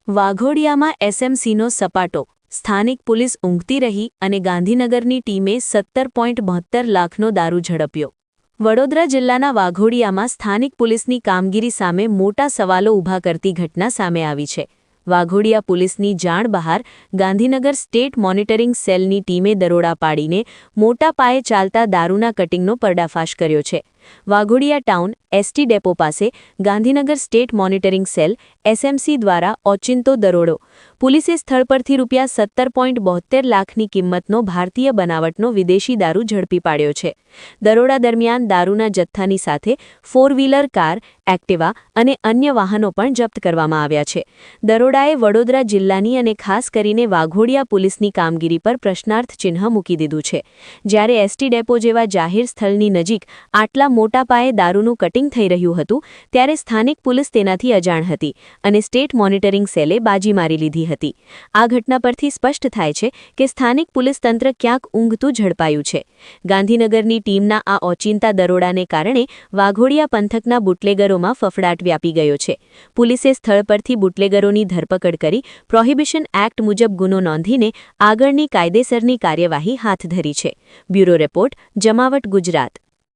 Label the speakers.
Speaker 1: વાઘોડિયામાં એસએમસીનો સપાટો, સ્થાનિક પોલીસ ઊંઘતી રહી અને ગાંધીનગરની ટીમે 17.72 લાખનો દારૂ ઝડપ્યો. વડોદરા જિલ્લાના વાઘોડિયામાં સ્થાનિક પોલીસની કામગીરી સામે મોટા સવાલો ઊભા કરતી ઘટના સામે આવી છે. વાઘોડિયા પોલીસની જાણ બહાર ગાંધીનગર સ્ટેટ મોનિટરિંગ સેલની ટીમે દરોડા પાડીને મોટા પાયે ચાલતા દારૂના કટિંગનો પર્દાફાશ કર્યો છે. વાઘોડિયા ટાઉન એસટી ડેપો પાસે Gandhinagar state monitoring cell SMC દ્વારા ઓચિંતો દરોડો. પોલીસે સ્થળ પરથી ₹17.72 લાખની કિંમતનો ભારતીય બનાવટનો વિદેશી દારૂ ઝડપી પાડ્યો છે. દરોડા દરમિયાન દારૂના જથ્થાની સાથે 4 વ્હીલર કાર, એક્ટિવા અને અન્ય વાહનો પણ જપ્ત કરવામાં આવ્યા છે. દરોડાએ વડોદરા જિલ્લાની અને ખાસ કરીને વાઘોડિયા પોલીસની કામગીરી પર પ્રશ્નાર્થ ચિહ્ન મૂકી દીધું છે. જ્યારે એસટી ડેપો જેવા જાહેર સ્થળની નજીક આટલા મોટા પાયે દારૂનું કટિંગ થઈ રહ્યું હતું ત્યારે સ્થાનિક પોલીસ તેનાથી અજાણ હતી અને સ્ટેટ મોનિટરિંગ સેલે બાજી મારી લીધી હતી. આ ઘટના પરથી સ્પષ્ટ થાય છે કે સ્થાનિક પોલીસ તંત્ર ક્યાંક ઊંઘતું ઝડપાયું છે. ગાંધીનગરની ટીમના આ ઓચિંતા દરોડાને કારણે વાઘોડિયા પંથકના બુટલેગરોમાં ફફડાટ વ્યાપી ગયો છે. પોલીસે સ્થળ પરથી બુટલેગરોની ધરપકડ કરી પ્રોહિબિશન એક્ટ મુજબ ગુનો નોંધીને આગળની કાયદેસરની કાર્યવાહી હાથ ધરી છે. બ્યુરો રિપોર્ટ, જમાવટ ગુજરાત.